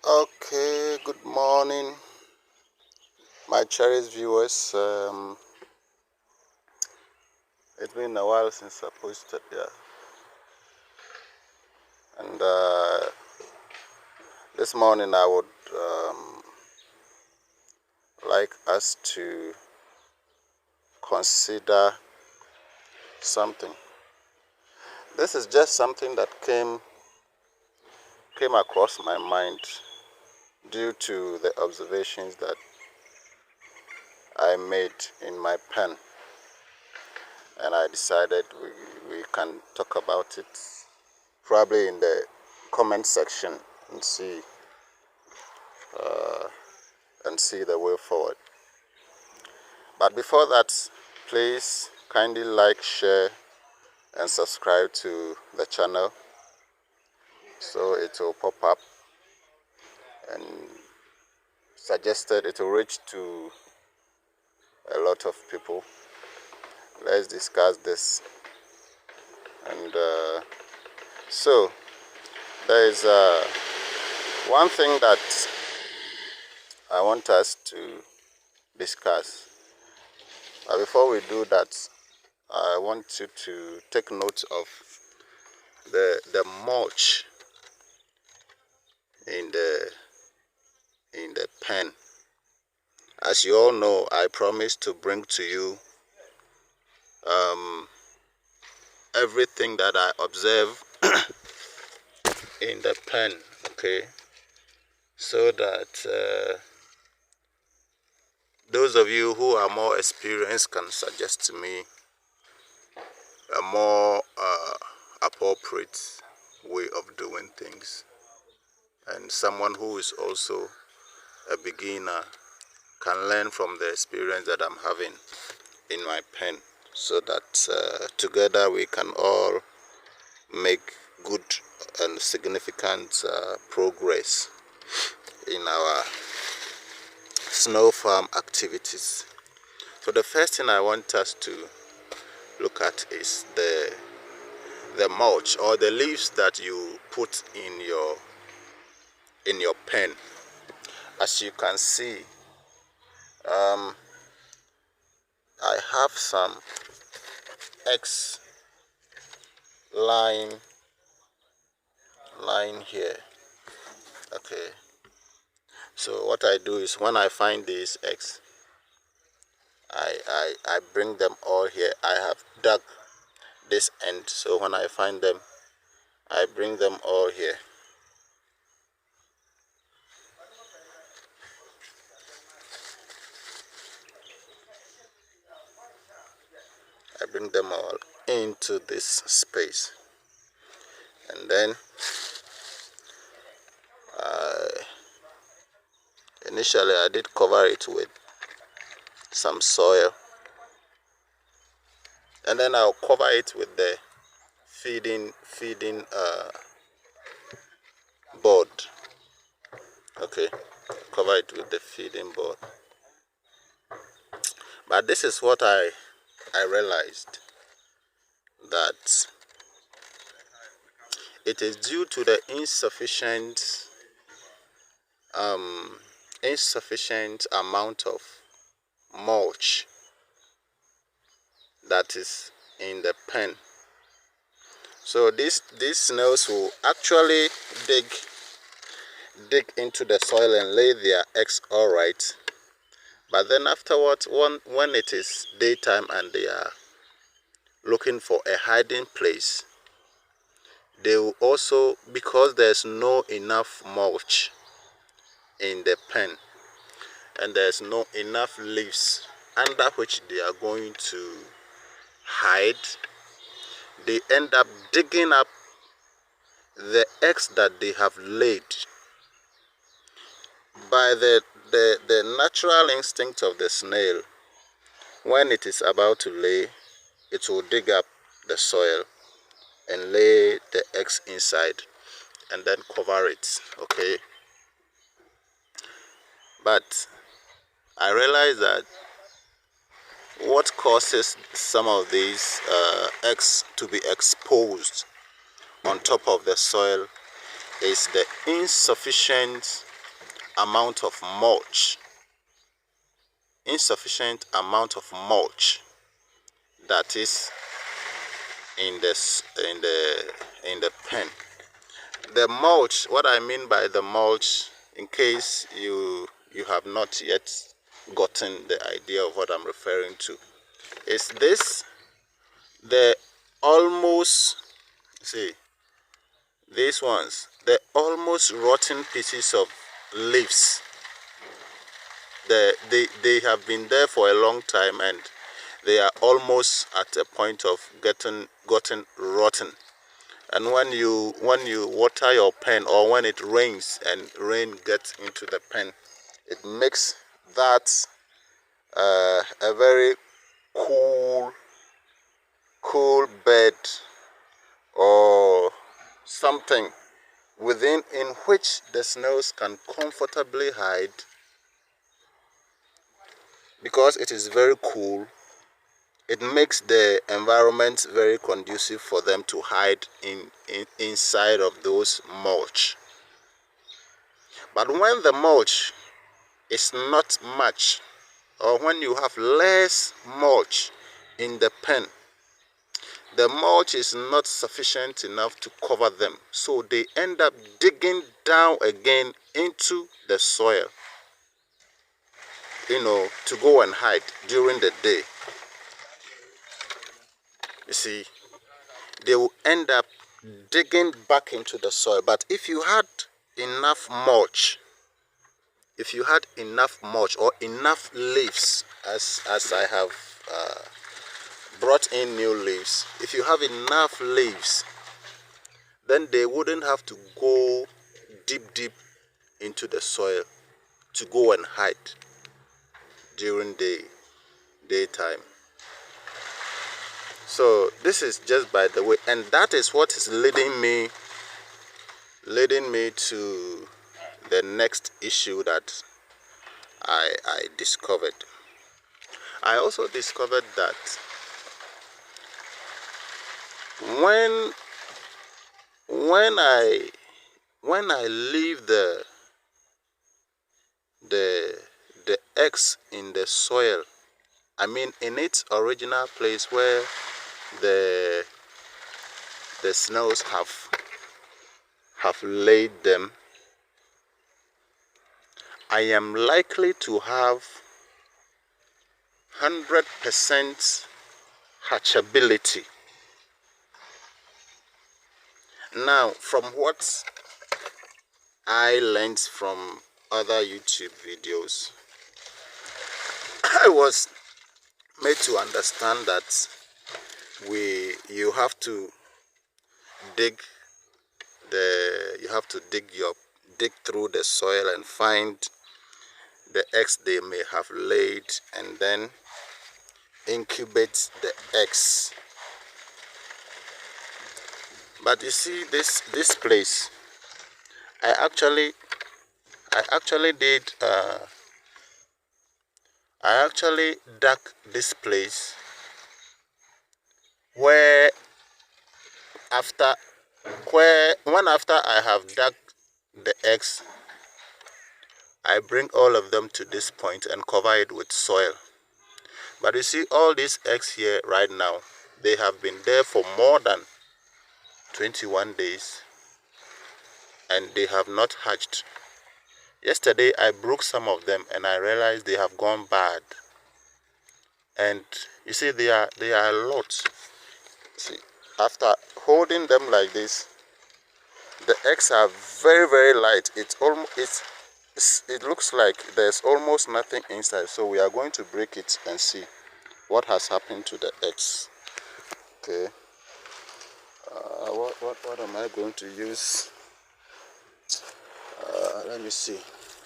Okay, good morning, my cherished viewers. It's been a while since I posted, yeah, and this morning I would like us to consider something. This is just something that came across my mind due to the observations that I made in my pen, and I decided we can talk about it probably in the comment section and see the way forward. But before that, please kindly like, share, and subscribe to the channel so it will pop up, and suggested it will reach to a lot of people. Let's discuss this. And so there is one thing that I want us to discuss. But before we do that, I want you to take note of the mulch in the pen. As you all know, I promised to bring to you everything that I observe in the pen, okay? So that those of you who are more experienced can suggest to me a more appropriate way of doing things. And someone who is also a beginner can learn from the experience that I'm having in my pen, so that together we can all make good and significant progress in our snow farm activities. So the first thing I want us to look at is the mulch, or the leaves that you put in your pen. As you can see, I have some eggs lying here. Okay, so what I do is, when I find these eggs, I bring them all here. I have dug this end, so when I find them, I bring them all here. I bring them all into this space, and then initially I did cover it with some soil, and then I'll cover it with the feeding board. Okay, cover it with the feeding board. But this is what I realized, that it is due to the insufficient amount of mulch that is in the pen. So these snails will actually dig into the soil and lay their eggs all right. But then afterwards, when it is daytime and they are looking for a hiding place, they will also, because there's no enough mulch in the pen and there's no enough leaves under which they are going to hide, they end up digging up the eggs that they have laid. By the natural instinct of the snail, when it is about to lay, it will dig up the soil and lay the eggs inside and then cover it, okay? But I realized that what causes some of these eggs to be exposed on top of the soil is the insufficient amount of mulch, that is in the pen. The mulch, what I mean by the mulch, in case you have not yet gotten the idea of what I'm referring to, is this: the almost, see, these ones, the almost rotten pieces of leaves. They have been there for a long time and they are almost at a point of gotten rotten. And when you water your pen, or when it rains and rain gets into the pen, it makes that a very cool bed or something within, in which the snails can comfortably hide, because it is very cool. It makes the environment very conducive for them to hide inside of those mulch. But when the mulch is not much, or when you have less mulch in the pen, the mulch is not sufficient enough to cover them, so they end up digging down again into the soil, to go and hide during the day. You see, they will end up digging back into the soil. But if you had enough mulch, or enough leaves, as I have brought in new leaves, if you have enough leaves, then they wouldn't have to go deep into the soil to go and hide during the daytime. So this is just by the way, and that is what is leading me to the next issue that I discovered. I also discovered that when I leave the eggs in the soil, I mean in its original place where the snails have laid them, I am likely to have 100% hatchability. Now, from what I learned from other YouTube videos, I was made to understand that you have to dig through the soil and find the eggs they may have laid, and then incubate the eggs. But you see, this place, I actually dug this place after I have dug the eggs, I bring all of them to this point and cover it with soil. But you see, all these eggs here right now, they have been there for more than 21 days and they have not hatched. Yesterday I broke some of them and I realized they have gone bad. And you see, they are a lot. See, after holding them like this, the eggs are very, very light. It looks like there's almost nothing inside. So we are going to break it and see what has happened to the eggs. Okay. What am I going to use? Let me see.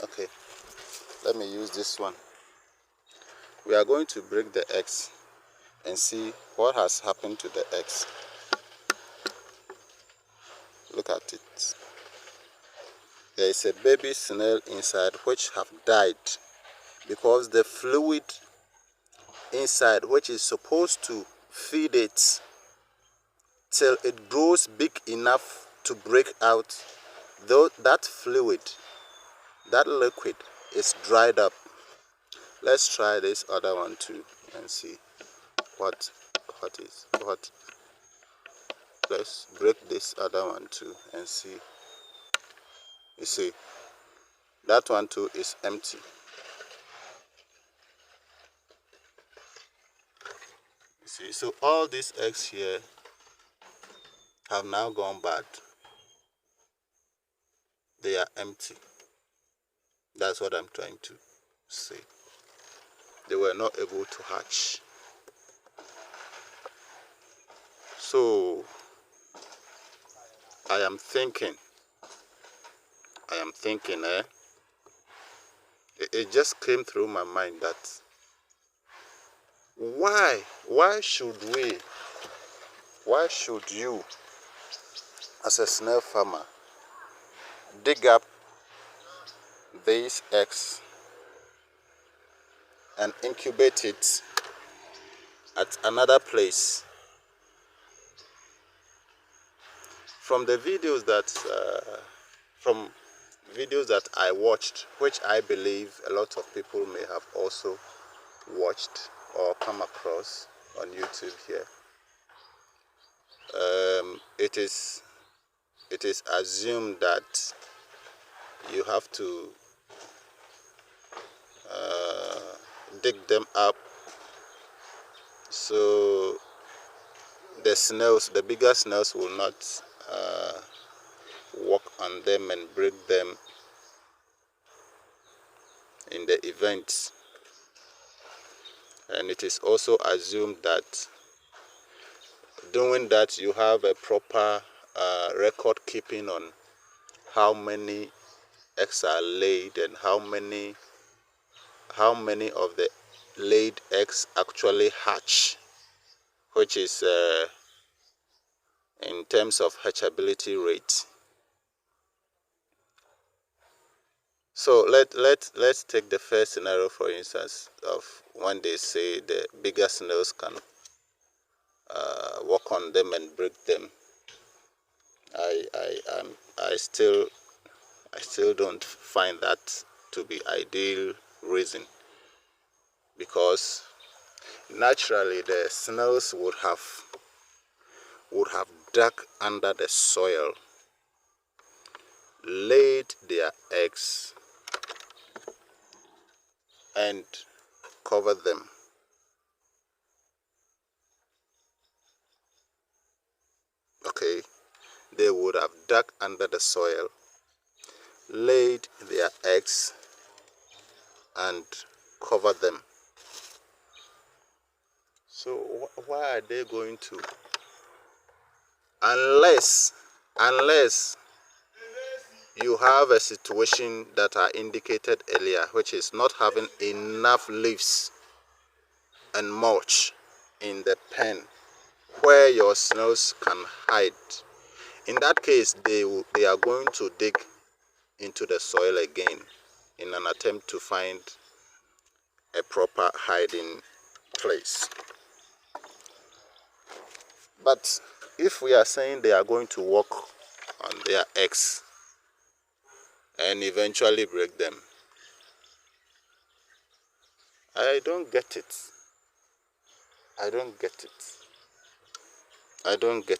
Okay. Let me use this one. We are going to break the eggs and see what has happened to the eggs. Look at it. There is a baby snail inside which have died because the fluid inside, which is supposed to feed it till it grows big enough to break out, though that fluid that liquid is dried up. Let's try this other one too and see what is what. Let's break this other one too and see. You see, that one too is empty. You see, so all these eggs here have now gone bad. They are empty. That's what I'm trying to say. They were not able to hatch. So I am thinking, it just came through my mind that why should you as a snail farmer dig up these eggs and incubate it at another place? From the videos that I watched, which I believe a lot of people may have also watched or come across on YouTube here, it is assumed that you have to dig them up so the bigger snails will not walk on them and break them in the event. And it is also assumed that doing that you have a proper record keeping on how many eggs are laid and how many of the laid eggs actually hatch, which is in terms of hatchability rate. So let's take the first scenario, for instance, of when they say the bigger snails can walk on them and break them. I still don't find that to be ideal reason, because naturally the snails would have dug under the soil, laid their eggs and covered them. Okay, they would have dug under the soil, laid their eggs and covered them. So why are they going to, unless you have a situation that I indicated earlier, which is not having enough leaves and mulch in the pen where your snails can hide. In that case, they are going to dig into the soil again in an attempt to find a proper hiding place. But if we are saying they are going to walk on their eggs and eventually break them, I don't get it. I don't get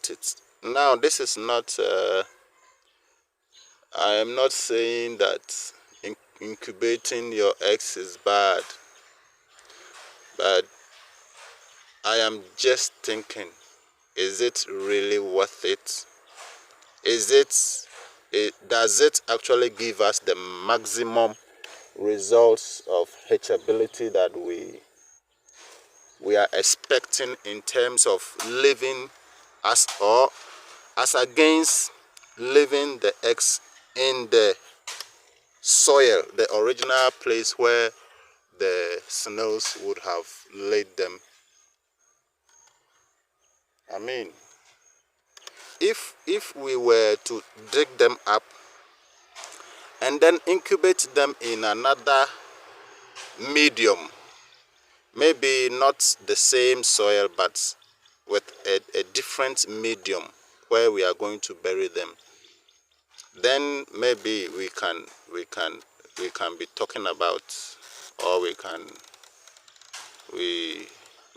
it. Now, this is not, I am not saying that incubating your eggs is bad, but I am just thinking, is it really worth it? Does it actually give us the maximum results of hatchability that we are expecting in terms of living as against leaving the eggs in the soil, the original place where the snails would have laid them? I mean, if we were to dig them up and then incubate them in another medium, maybe not the same soil but with a different medium where we are going to bury them, then maybe we can we can be talking about, or we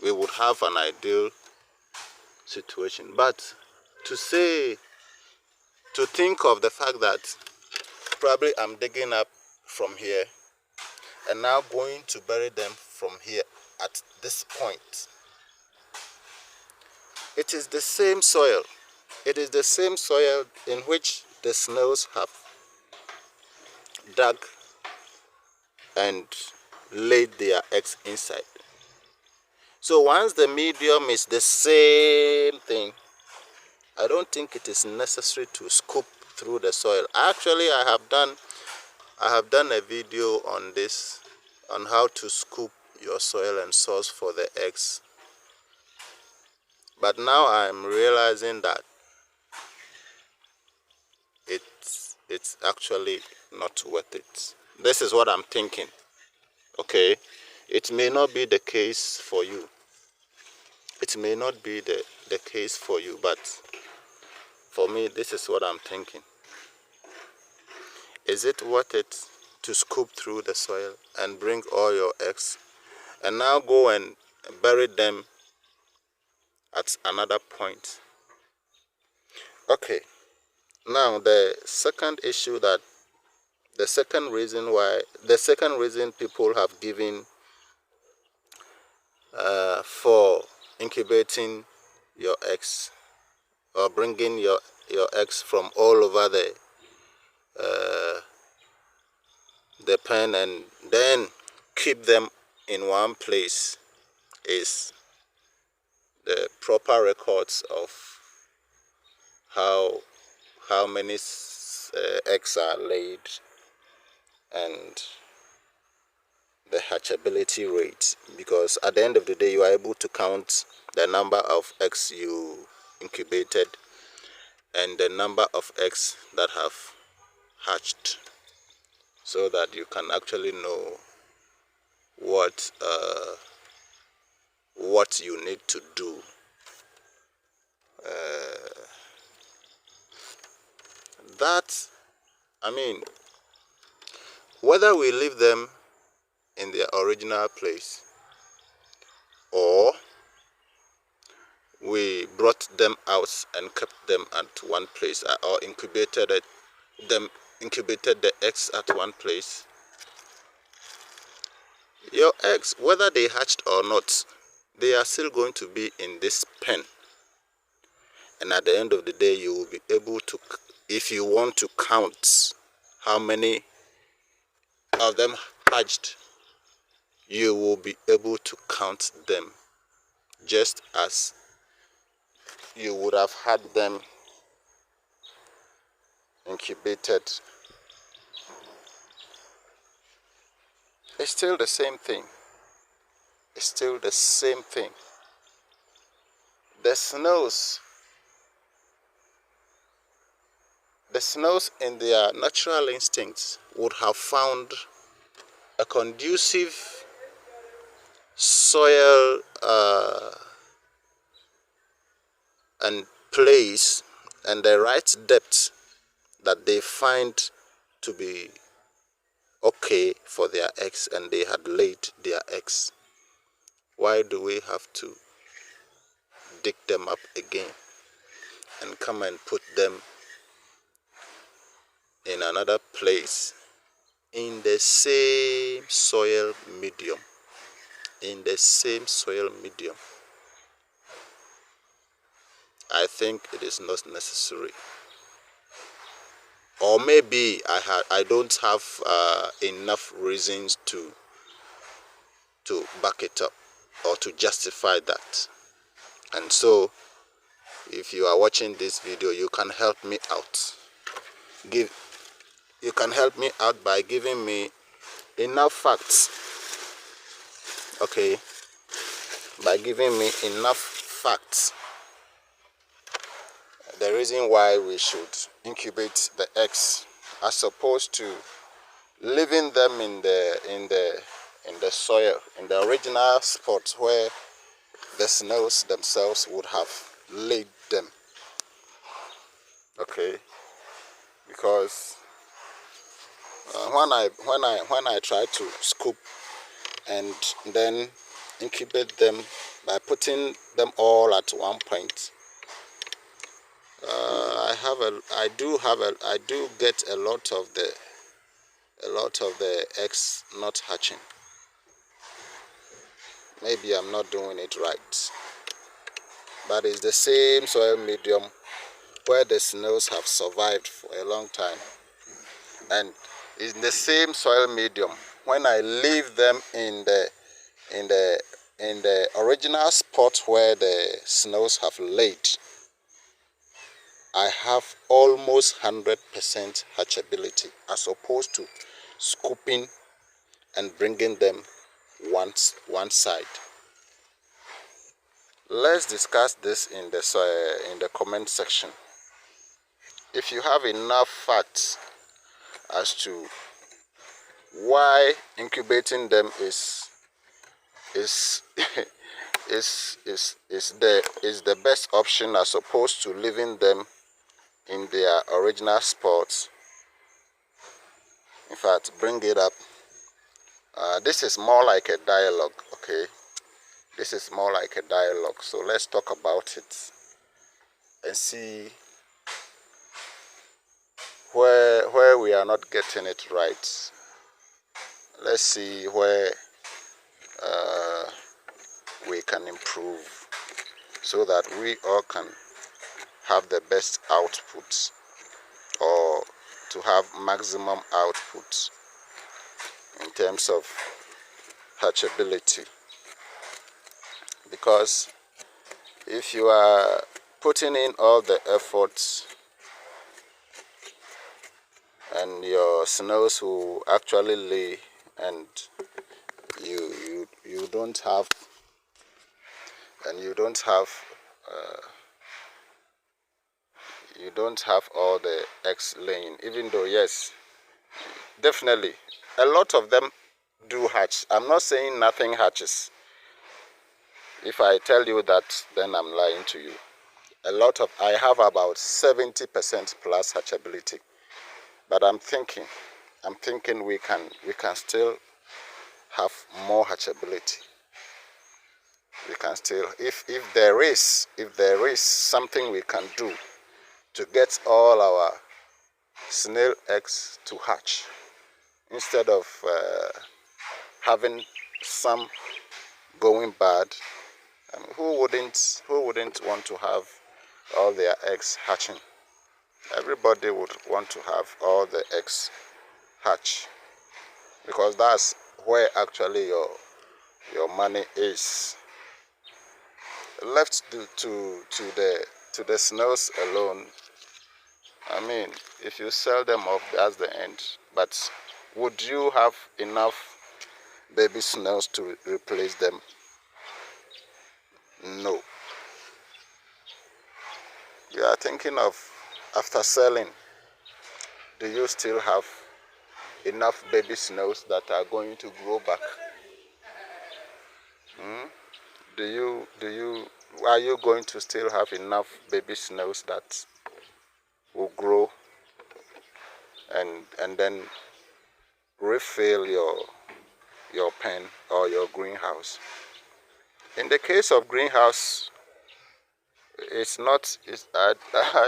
would have an ideal situation. But to think of the fact that probably I'm digging up from here and now going to bury them from here at this point. It is the same soil. It is the same soil in which the snails have dug and laid their eggs inside. So once the medium is the same thing, I don't think it is necessary to scoop through the soil. Actually, I have done a video on this, on how to scoop your soil and source for the eggs. But now I'm realizing that it's actually not worth it. This is what I'm thinking. Okay, it may not be the case for you. It may not be the case for you, but for me, this is what I'm thinking. Is it worth it to scoop through the soil and bring all your eggs and now go and bury them at another point? Okay, now the second reason people have given for incubating your eggs or bringing your eggs from all over the pen and then keep them in one place is the proper records of how many eggs are laid and the hatchability rate, because at the end of the day you are able to count the number of eggs you incubated and the number of eggs that have hatched, so that you can actually know what you need to do. Whether we leave them in their original place or we brought them out and kept them at one place, or incubated the eggs at one place, your eggs, whether they hatched or not, they are still going to be in this pen. And at the end of the day, you will be able to, if you want to count how many of them hatched, you will be able to count them just as you would have had them incubated. It's still the same thing. It's still the same thing. The snails in their natural instincts would have found a conducive soil and place and the right depth that they find to be okay for their eggs, and they had laid their eggs. Why do we have to dig them up again and come and put them in another place in the same soil medium? In the same soil medium. I think it is not necessary. Or maybe I don't have enough reasons to back it up or to justify that. And so, if you are watching this video, you can help me out. You can help me out by giving me enough facts. Okay, by giving me enough facts. The reason why we should incubate the eggs as opposed to leaving them in the soil, in the original spot where the snails themselves would have laid them. Okay, because When I try to scoop and then incubate them by putting them all at one point, I do get a lot of the eggs not hatching. Maybe I'm not doing it right, but it's the same soil medium where the snails have survived for a long time, and it's the same soil medium when I leave them in the original spot where the snails have laid. I have almost 100% hatchability, as opposed to scooping and bringing them one side. Let's discuss this in the comment section. If you have enough facts as to why incubating them is is the best option as opposed to leaving them in their original spots, in fact, bring it up. This is more like a dialogue, okay? This is more like a dialogue. So let's talk about it and see where we are not getting it right. Let's see where we can improve so that we all can have the best output, or to have maximum output in terms of hatchability. Because if you are putting in all the efforts and your snails will actually lay, and you don't have all the eggs laying, even though yes, definitely a lot of them do hatch. I'm not saying nothing hatches. If I tell you that, then I'm lying to you. I have about 70% plus hatchability, but I'm thinking we can still have more hatchability. We can still, if there is something we can do to get all our snail eggs to hatch, instead of having some going bad. Who wouldn't want to have all their eggs hatching? Everybody would want to have all the eggs hatch, because that's where actually your money is. Left to the snails alone, I mean, if you sell them off, that's the end. But would you have enough baby snails to replace them? No. You are thinking of, after selling, do you still have enough baby snails that are going to grow back? Are you going to still have enough baby snails that will grow and then refill your pen or your greenhouse? In the case of greenhouse, I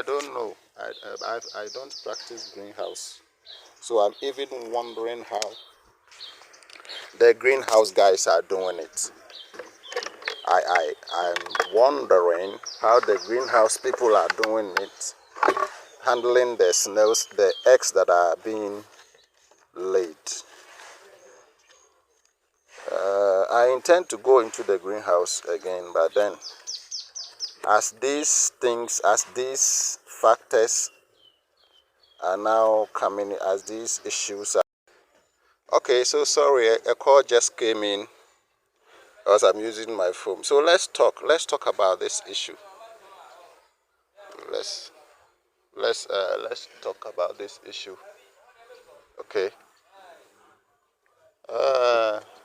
don't know. I don't practice greenhouse, so I'm even wondering how the greenhouse guys are doing it. I'm wondering how the greenhouse people are doing it, handling the snails, the eggs that are being laid. I intend to go into the greenhouse again, but then as these factors are now coming, as these issues are... Okay, so sorry, a call just came in because I'm using my phone. So let's talk about this issue. Let's talk about this issue. Okay.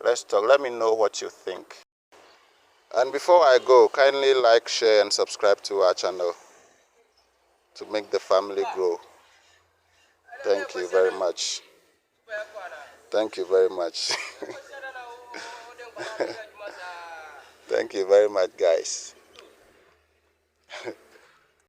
Let's talk. Let me know what you think. And before I go, kindly like, share, and subscribe to our channel to make the family grow. Thank you very much. Thank you very much. Thank you very much, guys.